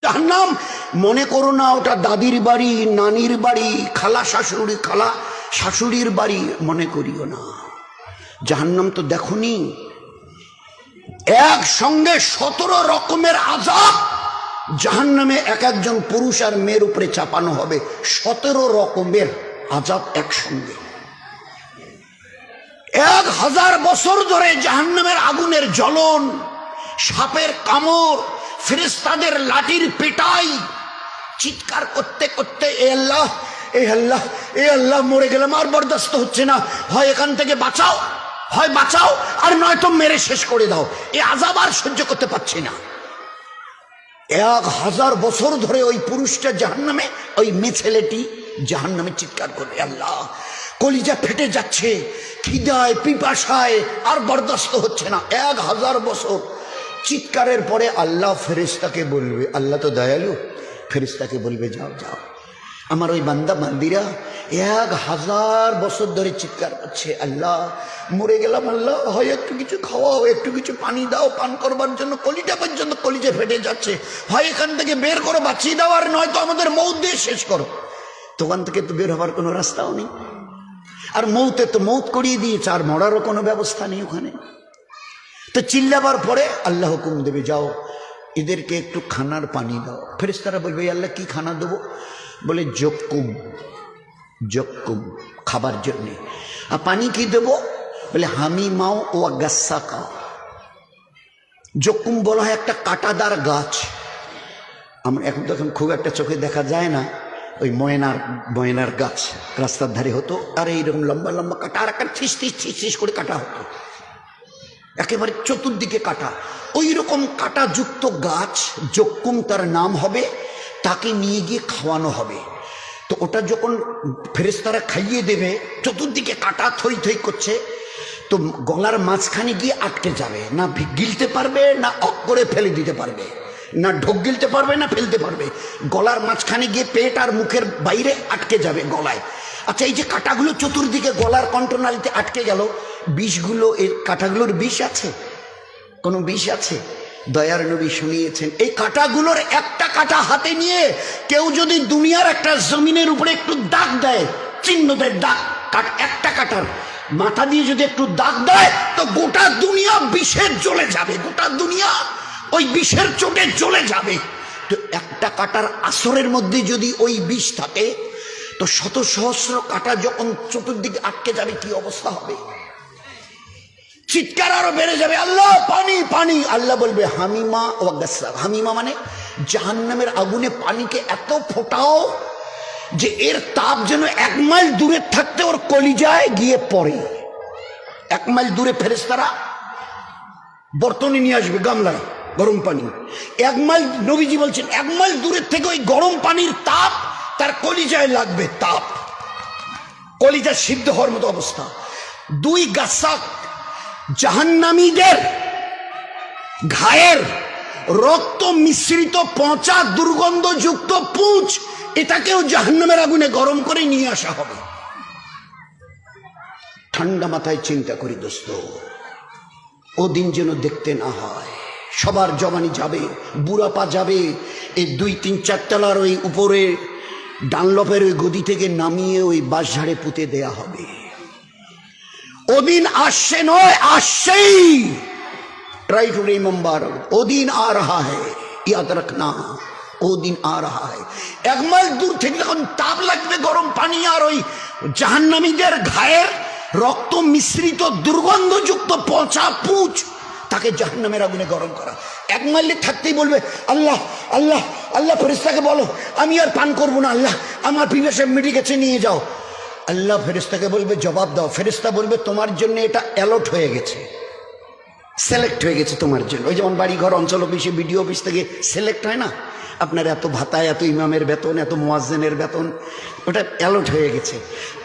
জাহান্নাম মনে করো না ওটা দাদির বাড়ি, নানির বাড়ি, খালা শাশুড়ির বাড়ি মনে করিও না। জাহান্নাম তো দেখনি, একসঙ্গে 17 রকমের আযাব জাহান্নামে এক একজন পুরুষ আর মেয়ের উপরে চাপানো হবে। 17 রকমের আযাব একসঙ্গে। 1000 বছর ধরে জাহান্নামের আগুনের জ্বলন, সাপের কামড়, ফেরেশতাদের লাঠির পেটাই, চিৎকার করতে করতে এ আল্লাহ, এ আল্লাহ, এ আল্লাহ, মরে গেলাম, আর বরদাস্ত হচ্ছে না, হয় এখান থেকে বাঁচাও, হয় বাঁচাও, আর নয়তো মেরে শেষ করে দাও, এই আযাব আর সহ্য করতে পারছি না। 1000 বছর ধরে ওই পুরুষটা জাহান্নামে, ওই মেয়ে ছেলেটি জাহান্নামে চিৎকার করবে, আল্লাহ কলিজা ফেটে যাচ্ছে, খিদায় পিপাসায় আর বরদাস্ত হচ্ছে না। 1000 বছর চিৎকারের পরে আল্লাহ ফেরেশতাকে বলবে, আল্লাহ তো দয়ালু, ফেরেশতাকে বলবে যাও যাও, আমার ওই বান্দা বান্দিরা 1000 বছর ধরে চিৎকার করছে, আল্লাহ মরে গেলাম, আল্লাহ হয় একটু কিছু খাওয়াও, একটু কিছু পানি দাও পান করবার জন্য, কলিজা পর্যন্ত কলিজা ফেটে যাচ্ছে, হয় এখান থেকে বের করো, বাঁচিয়ে দাও, আর নয়তো আমাদের মৌত দিয়ে শেষ করো। দোকান থেকে তো বের হবার কোনো রাস্তাও নেই, আর মৌতে তো মৌত করিয়ে দিয়েছে, আর মরারও কোনো ব্যবস্থা নেই ওখানে। তো চিল্লাবার পরে আল্লাহ হুকুম দেবে, যাও এদেরকে একটু খানার পানি দাও। ফেরেশতারা বলবে, আল্লাহ কি খানা দেবো? বলে জক্কুম, জক্কুম খাবার জন্যে। আর পানি কি দেবো? বলে হামিমাও ও গাসাকা। জক্কুম বলা হয় একটা কাঁটাদার গাছ, আমরা এখন তো খুব একটা চোখে দেখা যায় না, ওই ময়নার গাছ রাস্তার ধারে হতো, আর এইরকম লম্বা লম্বা কাটা, আর একটা ছিস করে কাটা হতো, একেবারে চতুর্দিকে কাটা, ওই রকম কাটাযুক্ত গাছ জক্কুম তার নাম হবে, তাকে নিয়ে গিয়ে খাওয়ানো হবে। তো ওটা যখন ফেরেশতারা খাইয়ে দেবে, চতুর্দিকে কাটা থই থই করছে, তো গলার মাঝখানে গিয়ে আটকে যাবে, না গিলতে পারবে, না অক করে ফেলে দিতে পারবে, না ঢোক গিলতে পারবে, না ফেলতে পারবে, গলার মাঝখানে গিয়ে পেট আর মুখের বাইরে আটকে যাবে গলায়। আচ্ছা, এই যে কাঁটাগুলো চতুর্দিকে গলার কণ্ঠনালীতে আটকে গেল, বিষগুলো, এই কাঁটাগুলোর বিষ আছে? কোনো বিষ আছে? দয়ার নবী শুনিয়েছেন, এই কাঁটাগুলোর একটা কাঁটা হাতে নিয়ে কেউ যদি দুনিয়ার একটা জমিনের উপরে একটু দাগ দেয়, চিহ্ন দেয়, দাগ, একটা কাঁটার মাথা দিয়ে যদি একটু দাগ দেয়, তো গোটা দুনিয়া বিষের জ্বলে যাবে, গোটা দুনিয়া ওই বিষের চোটে জ্বলে যাবে। তো একটা কাঁটার আসরের মধ্যে যদি ওই বিষ থাকে, তো শত সহস্র কাঁটা যখন চতুর্দিকে আটকে যাবে, কি অবস্থা হবে? চিৎকার আরো বেড়ে যাবে, আল্লাহ পানি পানি। আল্লাহ বলবে হামিমা ও গাসসাক। হামিমা মানে জাহান্নামের আগুনে পানিকে এত ফোটাও যে এর তাপ যেন 1 মাইল দূরে থাকতে ওর কলিজায় গিয়ে পড়ে। 1 মাইল দূরে ফেরেশতারা বর্তনে নিয়ে আসবে গামলায় গরম পানি, 1 মাইল, নবীজি বলছেন 1 মাইল দূরের থেকে ওই গরম পানির তাপ তার কলিজায় লাগবে, তাপ, কলিজা সিদ্ধ হওয়ার মতো অবস্থা। 2 গাসসাক, জাহান্নামীদের ঘায়ের রক্ত মিশ্রিত পচা দুর্গন্ধযুক্ত পুঁজ, এটাকেও জাহান্নামের আগুনে গরম করে নিয়ে আসা হবে। ঠান্ডা মাথায় চিন্তা করি দোস্ত, ও দিন যেন দেখতে না হয়। সবার জবানি যাবে, বুড়াপা যাবে, এই 2, 3, 4 তলার ওই উপরে ডানলপের ওই গদি থেকে নামিয়ে ওই বাঁশঝাড়ে পুঁতে দেয়া হবে। ওদিন আসছে নয়, আসছেই। ট্রাই টু রিমেম্বার, ওদিন আ রাহা হ্যায়, ইয়াদ রাখনা, ওদিন আ রাহা হ্যায়। 1 মাইল দূর থেকে যখন তাপ লাগবে গরম পানি, আর ওই জাহান্নামীদের ঘায়ের রক্ত মিশ্রিত দুর্গন্ধযুক্ত পচা পুঁজ, তাকে জাহান্নামের আগুনে গরম করা। 1 মাইলে থাকতেই বলবে আল্লাহ আল্লাহ আল্লাহ, ফেরেশতাকে বলো আমি আর পান করবো না, আল্লাহ আমার পিপাসা মিটে গেছে, নিয়ে যাও। আল্লাহ ফেরেশতাকে বলবে জবাব দাও। ফেরেশতা বলবে তোমার জন্য এটা অ্যালট হয়ে গেছে, সিলেক্ট হয়ে গেছে তোমার জন্য। ওই যেমন বাড়ি ঘর অঞ্চল অফিসে, বিডিও অফিস থেকে সিলেক্ট হয় না, আপনার এত ভাতা, এত ইমামের বেতন, এত মুয়াজ্জিনের বেতন, ওটা অ্যালট হয়ে গেছে।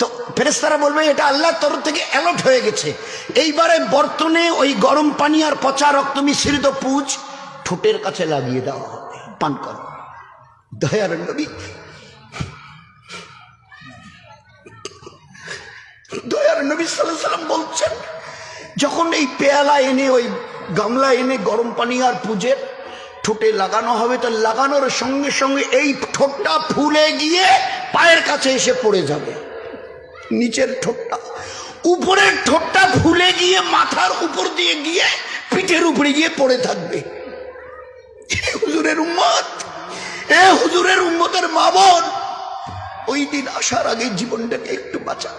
তো ফেরেশতারা বলবে এটা আল্লাহর তরফ থেকে অ্যালট হয়ে গেছে। এইবারে বর্তনে ওই গরম পানি আর পচা রক্ত মিশ্রিত পুঁজ ঠোঁটের কাছে লাগিয়ে দেওয়া হবে, পান করো। দয়ার নবী, দয়ার নবী সাল্লাল্লাহু আলাইহি ওয়াসাল্লাম বলছেন, যখন এই পেয়ালা এনে, ওই গামলা এনে গরম পানি আর পুঁজের ঠোঁটে লাগানো হবে, তো লাগানোর সঙ্গে সঙ্গে এই ঠোঁটটা ফুলে গিয়ে পায়ের কাছে এসে পড়ে যাবে। নিচের ঠোঁটটা, উপরের ঠোঁটটা ফুলে গিয়ে মাথার উপর দিয়ে গিয়ে পিঠের উপরে গিয়ে পড়ে থাকবে। হুজুরের উম্মত, হুজুরের উম্মতের মা বোন, ওই দিন আসার আগে জীবনটাকে একটু বাঁচা,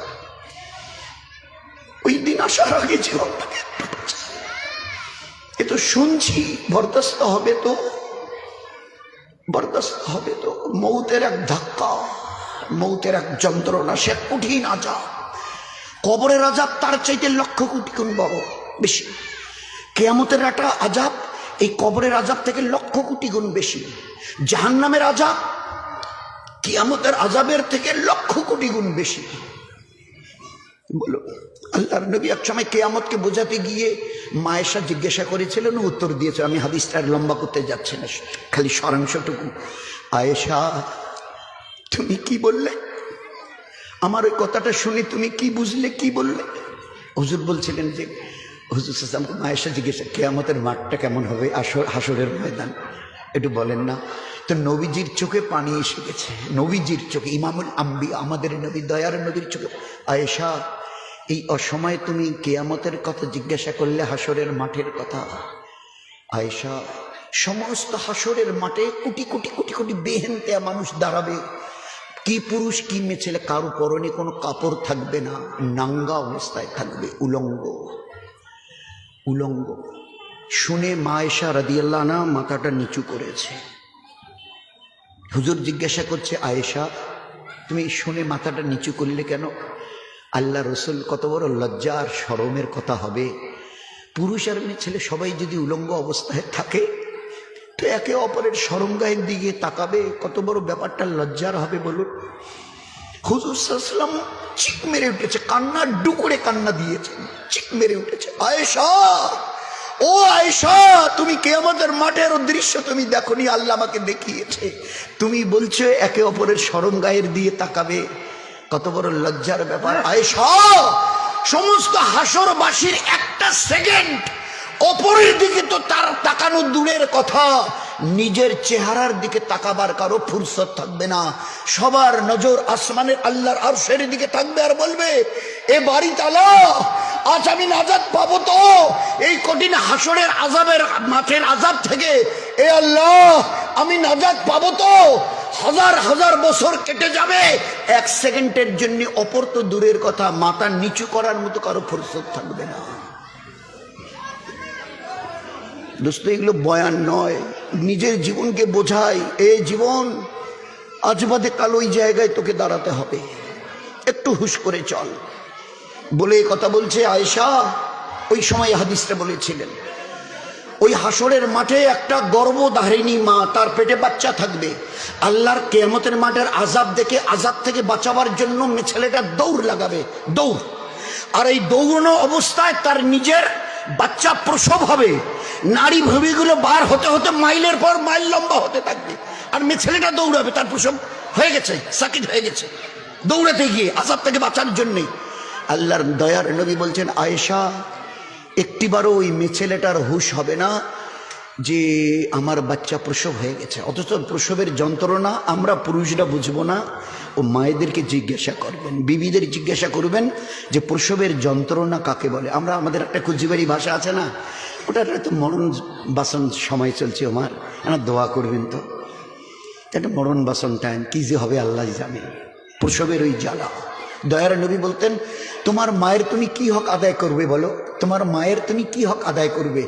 ওই দিন আসার আগে জীবনটাকে একটু বাঁচা। এ তো শুনছি, বরদাস্ত হবে তো, বরদাস্ত হবে তো। মৌতের এক ধাক্কা, মৌতের এক যন্ত্রণা, সে কঠিন আযাব। কবরের আযাব তার চাইতে লক্ষ কোটি গুণ বড় বেশি। কিয়ামতের একটা আযাব এই কবরের আযাব থেকে লক্ষ কোটি গুণ বেশি। জাহান্নামের আযাব কিয়ামতের আযাবের থেকে লক্ষ কোটি গুণ বেশি। বলো, আল্লাহর নবী এক সময় কিয়ামতকে বোঝাতে গিয়ে মায়েশা জিজ্ঞাসা করেছিলেন, উত্তর দিয়েছে। আমি হাদিসটা লম্বা করতে যাচ্ছি না, খালি সারাংশটুকু। আয়েশা, তুমি কি বললে? আমার ওই কথাটা শুনে তুমি কি বুঝলে, কি বললে? হুজুর বলছিলেন যে, হুজুর সাল্লাল্লাহু আলাইহি ওয়াসাল্লাম আয়েশা জিজ্ঞাসা, কিয়ামতের মাঠটা কেমন হবে, হাসরের ময়দান একটু বলেন না। তো নবীজির চোখে পানি এসে গেছে, নবীজির চোখে, ইমামুল আম্বিয়া আমাদের নবী, দয়ার নবীর চোখে। আয়েশা, এই অসময়ে তুমি কিয়ামতের কথা জিজ্ঞাসা করলে, হাসরের মাঠের কথা। আয়েশা, সমস্ত হাসরের মাঠে কোটি কোটি কোটি কোটি বেহেনতেয়া মানুষ দাঁড়াবে, কি পুরুষ কি মেয়ে ছেলে, কারো পরনে কোনো কাপড় থাকবে না, নাঙ্গা অবস্থায় থাকবে, উলঙ্গ উলঙ্গ। শুনে মা আয়েশা রাদিয়াল্লাহু আনহা মাথাটা নিচু করেছে। হুজুর জিজ্ঞাসা করছে, আয়েশা তুমি শুনে মাথাটা নিচু করলে কেন? আল্লাহ রসুল, কত বড় লজ্জা আর শরমের কথা হবে, পুরুষ আর মেয়ে ছেলে সবাই যদি উলঙ্গ অবস্থায় থাকে তো একে অপরের শরমগাহের দিকে তাকাবে, কত বড় ব্যাপারটা লজ্জার হবে বলুন। হুজুর সাল্লাল্লাহু আলাইহি ওয়াসাল্লাম চিক মেরে উঠেছে, কান্না ডুকরে কান্না দিয়েছেন, চিক মেরে উঠেছে। আয়েশা, ও আয়েশা, তুমি কিয়ামতের মাঠের দৃশ্য তুমি দেখোনি, আল্লাহ আমাকে দেখিয়েছে। তুমি বলছো একে অপরের শরমগাহের দিয়ে তাকাবে, কত বড় লজ্জার ব্যাপার। আয়েশা, সমস্ত হাসরবাসীর একটা সেকেন্ড অপরের দিকে তো তার তাকানো দূরের কথা, নিজের চেহারার দিকে তাকাবার কারো ফুরসত থাকবে না। সবার নজর আসমানের আল্লাহর আরশের দিকে থাকবে, আর বলবে, এ বাড়ি তালা, আজ আমি নাজাত পাবো তো এই কঠিন হাসরের আযাবের মাঠের আযাব থেকে? এ আল্লাহ, আমি নাজাত পাবো তো? হাজার হাজার বছর কেটে যাবে, এক সেকেন্ডের জন্য অপর তো দূরের কথা, মাথা নিচু করার মতো কারো ফুরসত থাকবে না। দোস্ত, এগুলো বয়ান নয়, নিজের জীবনকে বোঝাই। এই জীবন আজ বাদে কাল ওই জায়গায় তোকে দাঁড়াতে হবে, একটু হুশ করে চল। বলে কথা বলছে আয়েশা, ওই সময় হাদিসটা বলেছিলেন, ওই হাসরের মাঠে একটা গর্ভধারিণী মা, তার পেটে বাচ্চা থাকবে। আল্লাহর কিয়ামতের মাঠের আযাব দেখে, আযাব থেকে বাঁচাবার জন্য ছেলেটা দৌড় লাগাবে, দৌড়। আর এই দৌড়ানো অবস্থায় তার নিজের বাচ্চা প্রসব হবে, নারী ভূমিগুলো বার হতে হতে মাইলের পর মাইল লম্বা হতে থাকবে, আর মেয়ে ছেলেটা দৌড়াবে, তার প্রসব হয়ে গেছে, সাকিত হয়ে গেছে, দৌড়াতে গিয়ে আযাব থেকে বাঁচার জন্যে। আল্লাহর দয়ার নবী বলছেন, আয়েশা, একটিবারও ওই মেয়ে ছেলেটার হুঁশ হবে না যে আমার বাচ্চা প্রসব হয়ে গেছে। অথচ প্রসবের যন্ত্রণা আমরা পুরুষরা বুঝবো না, ও মায়েদেরকে জিজ্ঞাসা করবেন, বিবিদের জিজ্ঞাসা করবেন যে প্রসবের যন্ত্রণা কাকে বলে। আমরা, আমাদের একটা কুচিবাড়ি ভাষা আছে না, ওটার তো মরণ বাসন সময় চলছে, আমার দোয়া করবেন তো, একটা মরণ বাসন টাইম, কি যে হবে আল্লাহ জানে, প্রসবের ওই জ্বালা। দয়ার নবী বলতেন, তোমার মায়ের তুমি কি হক আদায় করবে বলো, তোমার মায়ের তুমি কি হক আদায় করবে?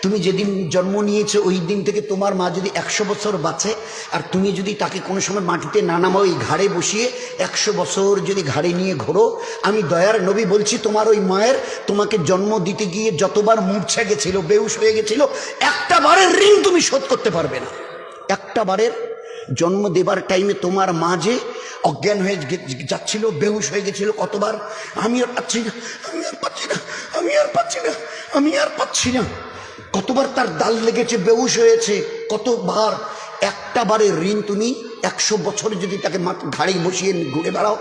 তুমি যেদিন জন্ম নিয়েছো ওই দিন থেকে তোমার মা যদি 100 বছর বাঁচে, আর তুমি যদি তাকে কোনো সময় মাটিতে না নামাও, ওই ঘাড়ে বসিয়ে 100 বছর যদি ঘাড়ে নিয়ে ঘোরো, আমি দয়ার নবী বলছি, তোমার ওই মায়ের তোমাকে জন্ম দিতে গিয়ে যতবার মূর্ছা গেছিল, বেহুশ হয়ে গেছিল, একটা বারের ঋণ তুমি শোধ করতে পারবে না। একটা বারের জন্ম দেবার টাইমে তোমার মা যে অজ্ঞান হয়ে যাচ্ছিল, বেহুশ হয়ে গেছিল, কতবার আমি আর পাচ্ছি না, আমি আর পাচ্ছি না, আমি আর পাচ্ছি না, আমি আর পাচ্ছি না, কতবার তার দাল লেগেছে, বেহুশ হয়েছে, কতবার। একটা বারের ঋণ তুমি 100 বছর যদি তাকে ঘাড়ে বসিয়ে ঘুরে বেড়াও,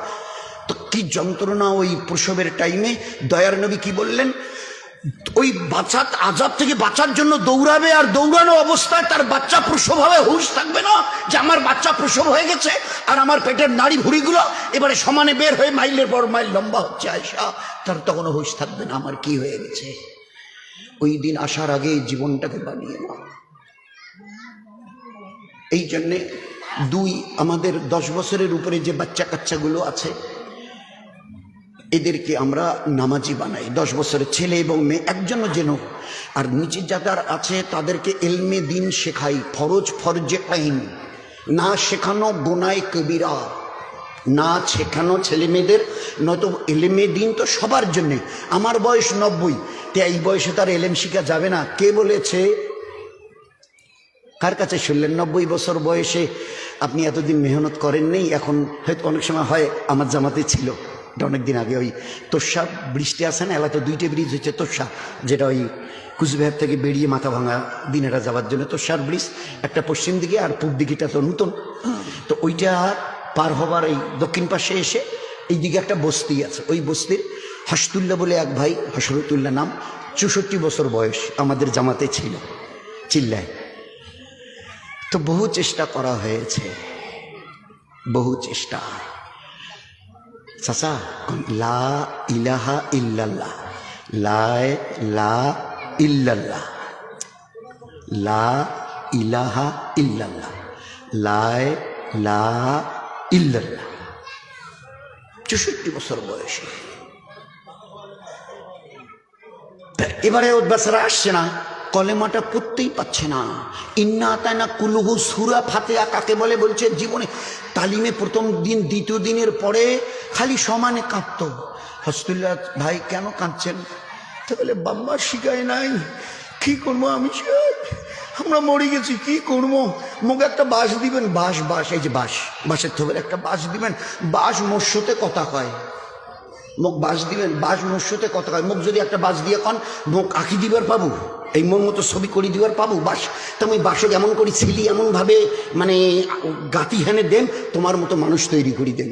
তো কি যন্ত্রণা ওই প্রসবের টাইমে। দয়ার নবী কি বললেন, ওই বাচ্চা আযাব থেকে বাঁচার জন্য দৌড়াবে, আর দৌড়ানো অবস্থায় তার বাচ্চা প্রসব হবে, হুঁশ থাকবে না যে আমার বাচ্চা প্রসব হয়ে গেছে আর আমার পেটের নাড়ি ভুঁড়িগুলো এবারে সমানে বের হয়ে মাইলের পর মাইল লম্বা হচ্ছে আয়সা, তার তখনও হুঁশ থাকবে না আমার কি হয়ে গেছে। ওই দিন আসার আগে জীবনটাকে বানিয়ে নাও। এই জন্যে আমাদের 10 বছরের উপরে যে বাচ্চা কাচ্চাগুলো আছে এদেরকে আমরা নামাজি বানাই। 10 বছরের ছেলে এবং মেয়ে একজনও যেন, আর নিচে যাদের আছে তাদেরকে এলমে দিন শেখাই। ফরজে আইন না শেখানো গোনায় কবিরা, না শেখানো ছেলে মেয়েদের, নয়তো এলেমে দিন তো সবার জন্যে। আমার বয়স 90, তো এই বয়সে তার এলেম শিখা যাবে না? কে বলেছে? কার কাছে শুনলেন? 90 বছর বয়সে আপনি এতদিন মেহনত করেন নেই, এখন হয়তো অনেক সময় হয়। আমার জামাতে ছিল অনেকদিন আগে, ওই তোষা ব্রিজটি আছে না, এলাকা 2টে ব্রিজ হচ্ছে তোষা, যেটা ওই কুচবিহার থেকে বেরিয়ে মাথা ভাঙা দিনেরা যাওয়ার জন্য তোষার ব্রিজ, একটা পশ্চিম দিকে আর পূর্ব দিকেটা তো নতুন। তো ওইটা পার হবার এই দক্ষিণ পাশে এসে এই দিকে একটা বস্তি আছে, ওই বস্তির হাসতুল্লাহ বলে এক ভাই, হসরতুল্লাহ নাম, 64 বছর বয়স, আমাদের জামাতে ছিল, চিল্লায়। তো বহু চেষ্টা করা হয়েছে, বহু চেষ্টা। চাচা লা ইলাহা ইল্লাল্লাহ, লা ইল্লাল্লাহ, লা ইলাহা ইল্লাল্লাহ, লা ইল্লাল্লাহ, 64 বছর বয়সে। এবারে ওর বেচারা আসছে না, কলেমাটা পড়তেই পাচ্ছে না। ইন্না আতাইনা কুলুহু, সূরা ফাতিহা কাকে বলে বলছে জীবনে তালিমে প্রথম দিন দ্বিতীয় দিনের পরে খালি সমানে কাঁদতো। হসতুল্লাহ ভাই কেন কাঁদছেন? তো বলে বাম্মা শিখায় নাই, কি করবো আমি, আমরা মরে গেছি, কি করবো? মুখে একটা বাঁশ দিবেন, বাঁশ, এই যে বাঁশের থোপের একটা বাঁশ দিবেন, বাঁশ মোর্শতে কথা কয়, মুখ বাঁশ দিবেন, বাঁশ মোর্শতে কথা কয়। মুখ যদি একটা বাঁশ দিয়ে কন, মুখ আঁকি দিবার পাবো, এই মন মতো ছবি করে দিবার পাবো বাঁশ। তো আমি বাঁশক এমন করি ছিলি, এমনভাবে মানে গাতি হেনে দেন, তোমার মতো মানুষ তৈরি করি দেন।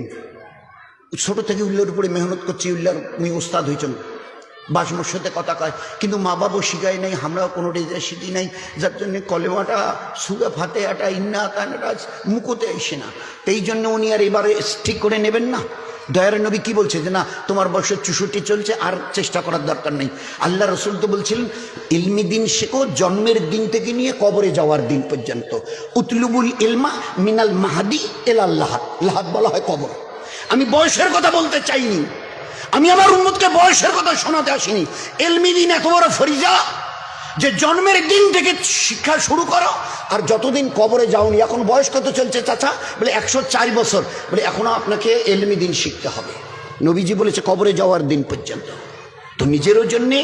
ছোট থেকে উল্লার উপরে মেহনত করছি, উল্লার আমি ওস্তাদ হয়েছেন, বাঁশ মোর্শতে কথা কয়, কিন্তু মা বাবাও শিখায় নাই, আমরাও কোনোটাই শিখি নাই, যার জন্যে কলেমাটা সূরা ফাতিহাটা ইন্না আতাইনাটা মুখতে আসে না। এই জন্য উনি আর এবারে ঠিক করে নেবেন না। দয়ার নবী কি বলছে যে না, তোমার বয়স 64 চলছে, আর চেষ্টা করার দরকার নেই। আল্লাহ রসুল তো বলছিলেন ইলমি দিন শেখো জন্মের দিন থেকে নিয়ে কবরে যাওয়ার দিন পর্যন্ত। উতলুবুল ইলমা মিনাল মাহাদি এলাল লাহাদ, লাহাদ বলা হয় কবর। আমি বয়সের কথা বলতে চাইনি, আমি আমার উম্মতকে বয়সের কথা শোনাতে আসিনি। ইলমি দিন এত বড় ফরিজা যে জন্মের দিন থেকে শিক্ষা শুরু করো, আর যতদিন কবরে যাওনি। এখন বয়স কত চলছে চাচা? বলে 104 বছর। বলে এখনো আপনাকে এলমি দিন শিখতে হবে। নবীজি বলেছে কবরে যাওয়ার দিন পর্যন্ত। তো নিজেরও জন্যে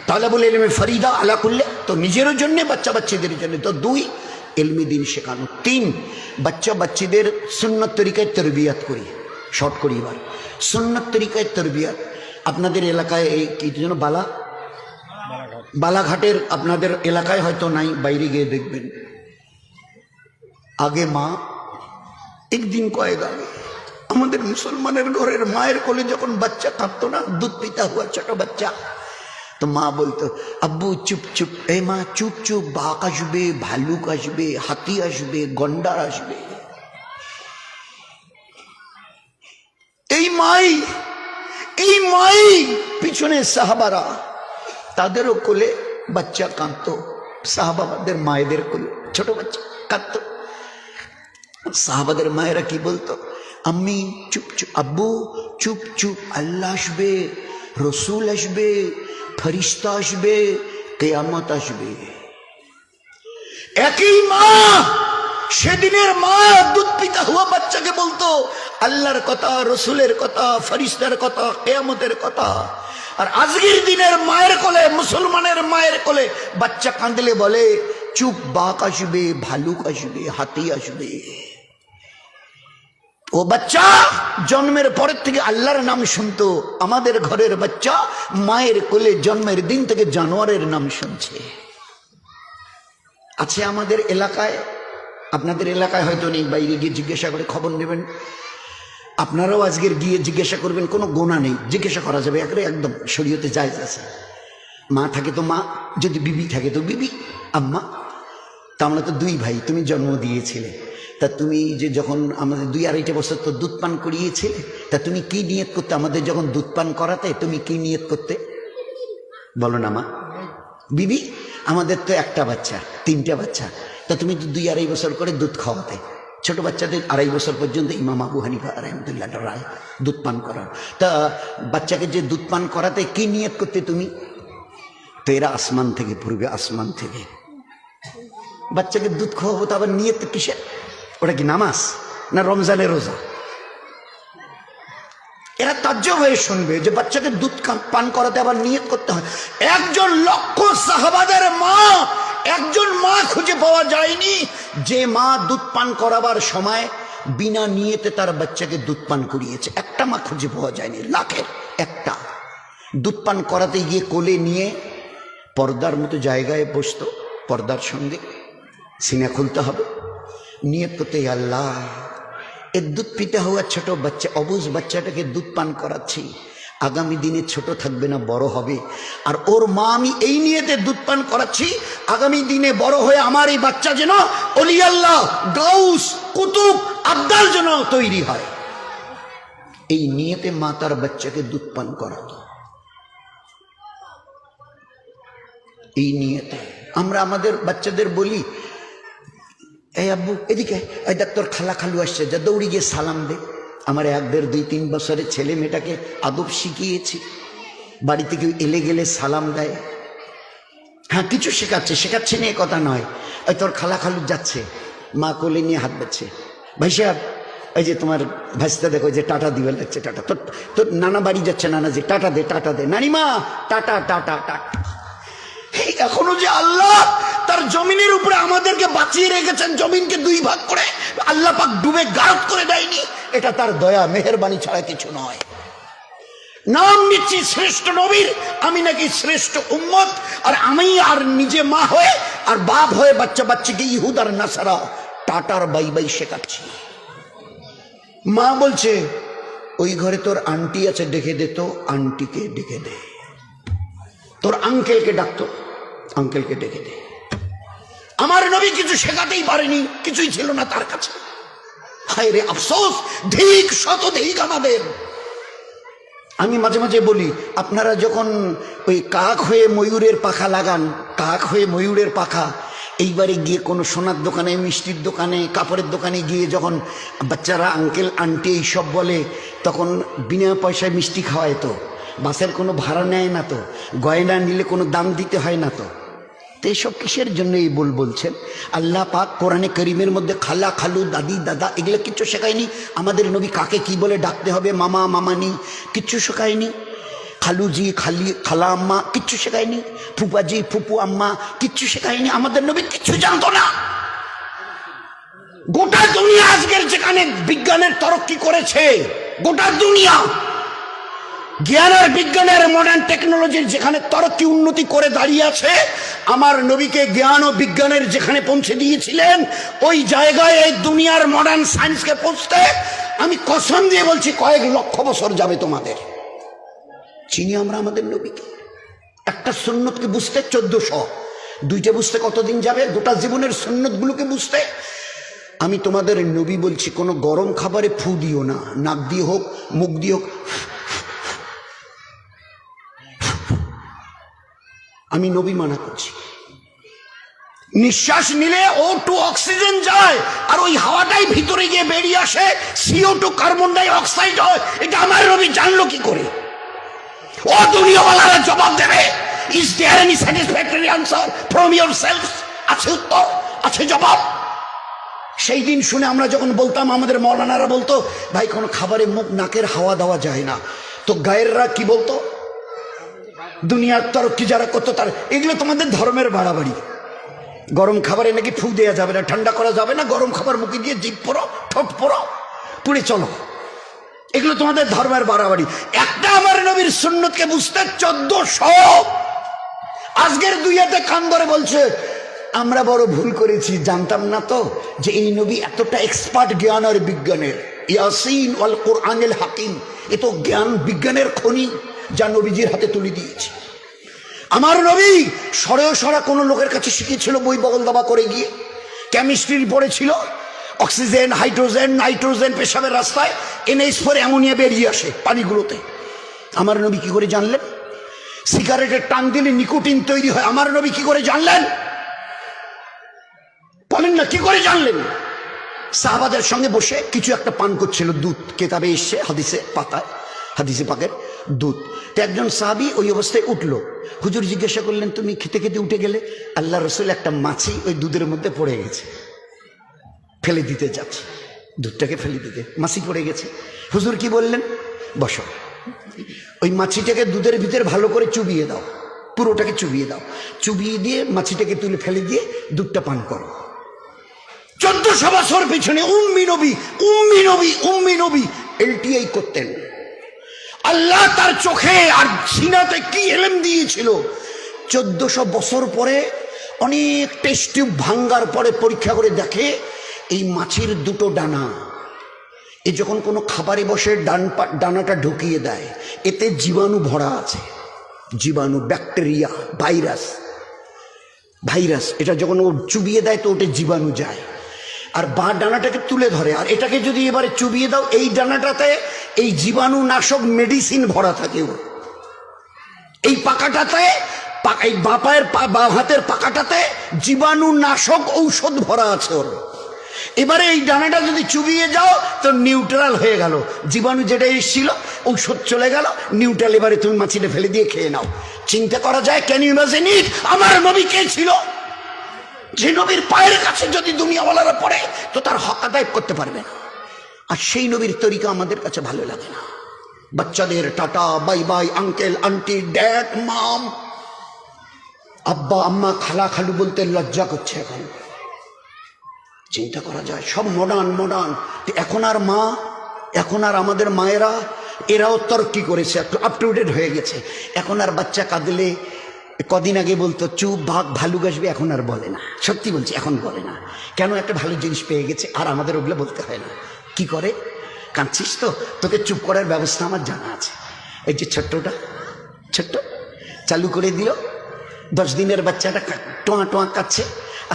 তাহলে বলে এলমে ফরিদা আলা করলে, তো নিজেরও জন্যে, বাচ্চা বাচ্চাদের জন্য। তো 2 এলমি দিন শেখানো। 3 বাচ্চা বাচ্চাদের সুন্নত তরিকায় তরবিয়াত করি। শর্ট করি এবার, সুন্নত তরিকায় তরবিয়াত। আপনাদের এলাকায় এই কি যেন বালাঘাটের আপনাদের এলাকায় হয়তো নাই, বাইরে গিয়ে দেখবেন। আগে মা, একদিন কয়েক আগে আমাদের মুসলমানের ঘরের মায়ের কোলে যখন বাচ্চা কাঁদতো না, দুধ পিতা হুয়া ছোট বাচ্চা, তো মা বলতো আব্বু চুপ চুপ, এ মা চুপ চুপ, বাঘ আসবে, ভালুক আসবে, হাতি আসবে, গন্ডার আসবে। এই মাই পিছনে সাহাবারা, তাদেরও কোলে বাচ্চা কাঁদতো, সাহাবাদের মায়েদের কোলে ছোট বাচ্চা কাঁদতো। সাহাবাদের মায়েরা কি বলতো? আম্মি চুপ চুপ, আব্বু চুপ চুপ, আল্লাহ আসবে, রসুল আসবে, ফরিস্তা আসবে, কিয়ামত আসবে। একই মা সেদিনের মা দুধ পিতা হুয়া বাচ্চাকে বলতো আল্লাহর কথা, রসুলের কথা, ফরিস্তার কথা, কিয়ামতের কথা। আর আজকের দিনের মায়ের কোলে, মুসলমানের মায়ের কোলে বাচ্চা কাঁদলে বলে চুপ, বাঘ আসবে, ভালুক আসবে, হাতি আসবে। ও বাচ্চা জন্মের পরের থেকে আল্লাহর নাম শুনতো। আমাদের ঘরের বাচ্চা মায়ের কোলে জন্মের দিন থেকে জানোয়ারের নাম শুনছে। আছে আমাদের এলাকায়, আপনাদের এলাকায় হয়তো নেই, বাইরে গিয়ে জিজ্ঞাসা করে খবর নেবেন। আপনারাও আজকের গিয়ে জিজ্ঞাসা করবেন, কোনো গোনা নেই, জিজ্ঞাসা করা যাবে, একদম শরীয়তে জায়েজ আছে। মা থাকে তো মা, যদি বিবি থাকে তো বিবি, আম্মা। তা আমরা তো দুই ভাই, তুমি জন্ম দিয়েছিলে, তা তুমি যে যখন আমাদের 2-2.5 বছর তো দুধ পান করিয়েছিলে, তা তুমি কি নিয়ত করতে আমাদের যখন দুধ পান করাতে? তুমি কি নিয়ত করতে বলো না মা? বিবি, আমাদের তো একটা বাচ্চা, 3টা বাচ্চা, তা তুমি তো 2-2.5 বছর করে দুধ খাওয়াতে। ছোট বাচ্চাদের 2.5 বছর পর্যন্ত ইমাম আবু হানিফা রাহমাতুল্লাহ রায় দুধ পান করার। তা বাচ্চাকে যে দুধ পান করাতে কি নিয়ত করতে তুমি? তো এরা আসমান থেকে পড়বে, আসমান থেকে বাচ্চাকে দুধ খাওয়াবো, তো আবার নিয়ত কিসের? ওটা কি নামাজ না রমজানের রোজা? এরা তাজ্জব হয়ে শুনবে যে বাচ্চাকে দুধ পান করাতে আবার নিয়ত করতে হয়। 1,00,000 সাহাবাদের মা, একজন মা খুঁজে পাওয়া যায়নি যে মা দুধ পান করাবার সময় বিনা নিয়তে তার বাচ্চাকে দুধ পান করিয়েছে। একটা মা খুঁজে পাওয়া যায়নি, লাখের একটা। দুধ পান করাতে গিয়ে কোলে নিয়ে পর্দার মতো জায়গায় বসতো, পর্দার সঙ্গে সিনা খুলতে হবে, নিয়ত করতে, আল্লাহ এর দুধ পিতে হওয়া ছোট বাচ্চা, অবুঝ বাচ্চাটাকে দুধ পান করাচ্ছি, আগামী দিনে ছোট থাকবে না, বড় হবে, আর ওর মা আমি এই নিয়তে দুধ পান করাচ্ছি, আগামী দিনে বড় হয়ে আমার এই বাচ্চা যেন অলি আল্লাহ, গাউস, কুতুব, আবদাল যেন তৈরি হয়। এই নিয়তে মা তার বাচ্চাকে দুধ পান করাতো। এই নিয়তে আমরা আমাদের বাচ্চাদের বলি, এই আব্বু এদিকে, এই দেখ তোর খালা খালু আসছে, যা দৌড়ি গিয়ে সালাম দে। আমার 1-1.5-2-3 বছরের ছেলে মেয়েটাকে আদব শিখিয়েছি, বাড়িতে কেউ এলে গেলে সালাম দেয়। হ্যাঁ, কিছু শেখাচ্ছে নিয়ে কথা নয়। ওই তোর খালা খালু যাচ্ছে, মা কোলে নিয়ে হাত বাচ্ছে, ভাই সাহেব এই যে তোমার ভাইস্তা দেখো যে টাটা দিবে লাগছে, টাটা তোর নানা বাড়ি যাচ্ছে, নানা যে টাটা দে, টাটা দে, নানিমা টাটা টাটা টাটা। এখনো যে আল্লাহ তার জমিনের উপরে আমাদেরকে বাঁচিয়ে রেখেছেন, জমিনকে 2 ভাগ করে, আল্লাহ পাক ডুবে গারদ করে দেয়নি, এটা তার দয়া মেহেরবানি ছাড়া কিছু নয়। নাম নিচ্ছি শ্রেষ্ঠ নবীর, আমি নাকি শ্রেষ্ঠ উম্মত, আর আমি আর নিজে মা হয়ে আর বাপ হয়ে বাচ্চা বাচ্চাকে ইহুদ আর নাসারা টাটার বাই বাই শেখাচ্ছি। মা বলছে ওই ঘরে তোর আন্টি আছে, ডেকে দে তো, আন্টিকে ডেকে দে। তোর আঙ্কেলকে ডাকতো, আঙ্কেলকে ডেকে দে। আমার নবী কিছু শেখাতেই পারেনি, কিছুই ছিল না তার কাছে। হায় রে আফসোস, ধিক শত ধিক আমাদের। আমি মাঝে মাঝে বলি, আপনারা যখন ওই কাক হয়ে ময়ূরের পাখা লাগান, কাক হয়ে ময়ূরের পাখা, এইবারে গিয়ে কোনো সোনার দোকানে, মিষ্টির দোকানে, কাপড়ের দোকানে গিয়ে যখন বাচ্চারা আঙ্কেল আন্টি এইসব বলে, তখন বিনা পয়সায় মিষ্টি খাওয়ায় তো, বাসের কোনো ভাড়া নেয় না তো, গয়না নিলে কোনো দাম দিতে হয় না তো। তো এইসব কিসের জন্য এই বলছেন? আল্লাহ পাক কোরআনে করিমের মধ্যে খালা খালু দাদি দাদা এগুলো কিচ্ছু শেখায়নি। আমাদের নবী কাকে কি বলে ডাকতে হবে, মামা মামানি কিচ্ছু শেখায়নি। খালুজি খালি খালা আম্মা কিচ্ছু শেখায়নি। ফুপাজি ফুপু আম্মা কিচ্ছু শেখায়নি। আমাদের নবী কিচ্ছু জানতো না। গোটা দুনিয়া আজকের যেখানে বিজ্ঞানের তরক্কি করেছে, গোটা দুনিয়া জ্ঞান আর বিজ্ঞানের মডার্ন টেকনোলজির যেখানে তরক্কি উন্নতি করে দাঁড়িয়ে আছে, আমার নবীকে জ্ঞান ও বিজ্ঞানের যেখানে পৌঁছে দিয়েছিলেন, ওই জায়গায় এই দুনিয়ার মডার্ন সায়েন্সকে পৌঁছতে আমি কসম দিয়ে বলছি কয়েক লক্ষ বছর যাবে তোমাদের। চিনি আমরা আমাদের নবীকে। একটা সুন্নতকে বুঝতে 1400, দুইটা বুঝতে কতদিন যাবে? গোটা জীবনের সুন্নতগুলোকে বুঝতে। আমি তোমাদের নবী বলছি, কোনো গরম খাবারে ফু দিও না, নাক দিয়ে হোক মুখ দিয়ে হোক। আমি নবী মানা করছি। নিঃশ্বাস নিলে O2 অক্সিজেন যায়, আর ওই হাওয়াটাই ভিতরে গিয়ে বেরিয়ে আসে CO2 কার্বন ডাই অক্সাইড হয়। এটা আমার নবী জানলো কি করে? ও দুনিয়াওয়ালারা জবাব দেবে। Is there any satisfactory answer from yourself? আছে উত্তর, আছে জবাব। সেই দিন শুনে আমরা যখন বলতাম, আমাদের মৌলানারা বলতো, ভাই কোনো খাবারে মুখ নাকের হাওয়া দেওয়া যায় না। তো গায়েররা কি বলতো? দুনিয়ার তরক্কি যারা করতো তার, এগুলো তোমাদের ধর্মের বাড়াবাড়ি। গরম খাবারে নাকি ফু দেওয়া যাবে না, ঠান্ডা করা যাবে না, গরম খাবার মুখে দিয়ে জিভ পড়ো, ঠোঁট পড়ো, পুড়ে চলো, এগুলো তোমাদের ধর্মের বাড়াবাড়ি। একটা আমার নবীর সুন্নতকে বুঝতে 1400। আজকের দুইয়াতে কান ধরে বলছে আমরা বড় ভুল করেছি, জানতাম না তো যে এই নবী এতটা এক্সপার্ট জ্ঞান আর বিজ্ঞানের। ইয়াসিন ওয়াল কোরআনিল হাকিম, এ তো জ্ঞান বিজ্ঞানের খনি যা নবীজির হাতে তুলে দিয়েছে। আমার নবী সরেও সরা কোনো লোকের কাছে শিখেছিল বই বগল দাবা করে গিয়ে? কেমিস্ট্রি পড়েছিল, অক্সিজেন, হাইড্রোজেন, নাইট্রোজেন পেশাবের রাস্তায় NH4 অ্যামোনিয়া বেরিয়ে আসে পানিগুলোতে। আমার নবী কি করে জানলেন? সিগারেটের টান দিলে নিকোটিন তৈরি হয়, আমার নবী কি করে জানলেন? বলেন না, কি করে জানলেন? সাহাবাদের সঙ্গে বসে কিছু একটা পান করছিল, দুধ, কেতাবে এসছে হাদিসে পাতায়, হাদিসে পাকের দুধ। তো একজন সাহাবী ওই অবস্থায় উঠলো। হুজুর জিজ্ঞাসা করলেন, তুমি খেতে খেতে উঠে গেলে? আল্লাহ রসুল, একটা মাছি ওই দুধের মধ্যে পড়ে গেছে, ফেলে দিতে যাচ্ছে, দুধটাকে ফেলে দিতে, মাছি পড়ে গেছে। হুজুর কি বললেন? বসো, ওই মাছিটাকে দুধের ভিতরে ভালো করে চুবিয়ে দাও, পুরোটাকে চুবিয়ে দাও, চুবিয়ে দিয়ে মাছিটাকে তুলে ফেলে দিয়ে দুধটা পান করো। 1400 বছর পিছনে উম্মি নবী, উম্মি নবী, উম্মি নবী LTI করতেন। আল্লাহ তার চোখে আর সিনাতে কি এলেম দিয়েছিল। 1400 বছর পরে অনেক টেস্ট টিউব ভাঙ্গার পরে পরীক্ষা করে দেখে এই মাছির দুটো ডানা, এ যখন কোনো খাবারে বসে ডানাটা ঢুকিয়ে দেয়, এতে জীবাণু ভরা আছে, জীবাণু, ব্যাকটেরিয়া, ভাইরাস। এটা যখন ও চুবিয়ে দেয় তো ওটা জীবাণু যায়, আর বা ডানাটাকে তুলে ধরে। আর এটাকে যদি এবারে চুবিয়ে দাও, এই ডানাটাতে এই জীবাণু নাশক মেডিসিন ভরা থাকে। ওর এই পাকাটাতে, এই বাঁ হাতের পাকাটাতে জীবাণু নাশক ঔষধ ভরা আছে ওর। এবারে এই ডানাটা যদি চুবিয়ে যাও তো নিউট্রাল হয়ে গেল, জীবাণু যেটা এসেছিল ঔষধ চলে গেল, নিউট্রাল। এবারে তুমি মাছিটা ফেলে দিয়ে খেয়ে নাও। চিন্তা করা যায়? Can you imagine it? আমার নবী কে ছিল? যে নবীর পায়ের কাছে যদি দুনিয়াওয়ালারা পড়ে তো তার হক আদায় করতে পারবে না। আর সেই নবীর তরিকা আমাদের কাছে ভালো লাগে না। বাচ্চাদের tata bye bye, uncle aunty, dad mom, আব্বা আম্মা, খালা খালু বলতে লজ্জা করছে এখন। চিন্তা করা যায়, সব মডার্ন। এখন আর মা, এখন আর আমাদের মায়েরা, এরাও তর্কি করেছে, একটু আপ টু ডেট হয়ে গেছে। এখন আর বাচ্চা কাঁদলে, কদিন আগে বলতো চুপ ভাগ ভালু গাছবে, এখন আর বলে না। সত্যি বলছি, এখন বলে না। কেন? একটা ভালো জিনিস পেয়ে গেছে, আর আমাদের ওগুলো বলতে হয় না। কি করে? কাঁদছিস তো, তোকে চুপ করার ব্যবস্থা আমার জানা আছে। এই যে ছোট্ট চালু করে দিল, 10 দিনের বাচ্চাটা টোয়া কাচ্ছে,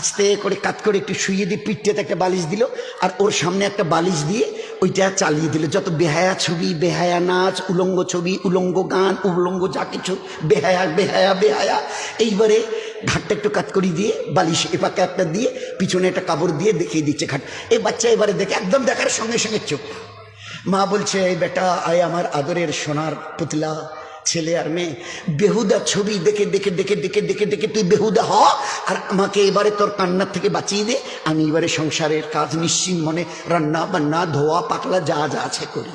আস্তে করে কাত করে একটু শুইয়ে দিয়ে পিঠটাতে একটা বালিশ দিল, আর ওর সামনে একটা বালিশ দিয়ে ওইটা চালিয়ে দিল। যত বেহায়া ছবি, বেহায়া নাচ, উলঙ্গ ছবি, উলঙ্গ গান, উলঙ্গ যা কিছু, বেহায়া। এইবারে ঘাটটা একটু কাত করে দিয়ে বালিশ এপাকে একটা দিয়ে পিছনে একটা কাপড় দিয়ে দেখিয়ে দিচ্ছে ঘাট। এই বাচ্চা এবারে দেখে, একদম দেখার সঙ্গে সঙ্গে চুপ। মা বলছে, এই বেটা আয় আমার আদরের সোনার পুতলা, ছেলে আর মেয়ে, বেহুদা ছবি দেখে তুই বেহুদা হ, আর আমাকে এবারে তোর কান্নার থেকে বাঁচিয়ে দে। আমি এবারে সংসারের কাজ নিশ্চিন্ত মনে রান্না বান্না ধোয়া পাকলা যা আছে করি।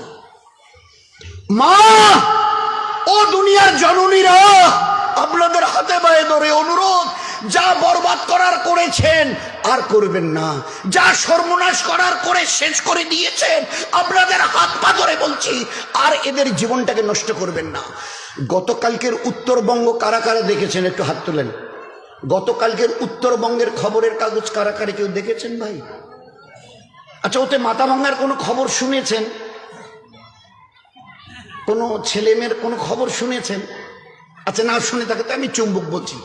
মা ও দুনিয়ার জননীরা, আপনাদের হাতে পায়ে ধরে অনুরোধ, যা বরবাদ করার করেছেন আর করবেন না, যা সর্বনাশ করার করে শেষ করে দিয়েছেন, আপনাদের হাত পা ধরে বলছি, আর এদের জীবনটাকে নষ্ট করবেন না। গতকালকের উত্তরবঙ্গ কারা কারা দেখেছেন? একটু হাত তোলেন। গতকালকের উত্তরবঙ্গের খবরের কাগজ কারা কারা কেউ দেখেছেন ভাই? আচ্ছা, ওতে মাথা ভাঙার কোনো খবর শুনেছেন? কোনো ছেলে মেয়ের কোনো খবর শুনেছেন? আচ্ছা, না শুনে থাকে তো আমি চুম্বক বলছি,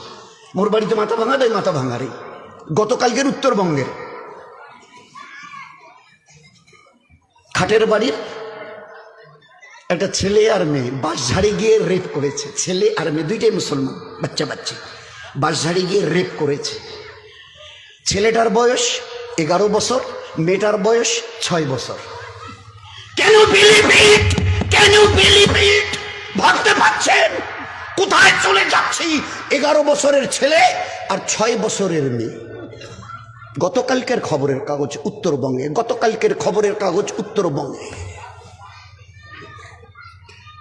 মোর বাড়িতে মাথা ভাঙা দেয়, মাথা ভাঙারে। গতকালকের উত্তরবঙ্গের খাটের বাড়ির একটা ছেলে আর মেয়ে বাঁশঝাড়ে গিয়ে রেপ করেছে। ছেলে আর মেয়ে দুইটাই মুসলমান, বাচ্চা বাঁশঝাড়ে গিয়ে রেপ করেছে। ছেলেটার বয়স 11 বছর, মেয়েটার বয়স 6 বছর। কেন বিলিভ ইট? ভাবতে পারছেন কোথায় চলে যাচ্ছি? 11 বছরের ছেলে আর 6 বছরের মেয়ে। গতকালকের খবরের কাগজ উত্তরবঙ্গে, গতকালকের খবরের কাগজ উত্তরবঙ্গে।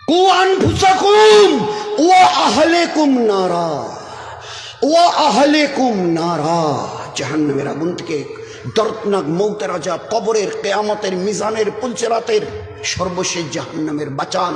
কু আনফুসাকুম ওয়া আহলিকুম নারা, জাহান্নামের আগুন থেকে, দর্দনাক মৌতের আযাব, কবরের, কিয়ামতের, মিজানের, পুলসিরাতের, সর্বশেষ জাহান্নামের। বাঁচান।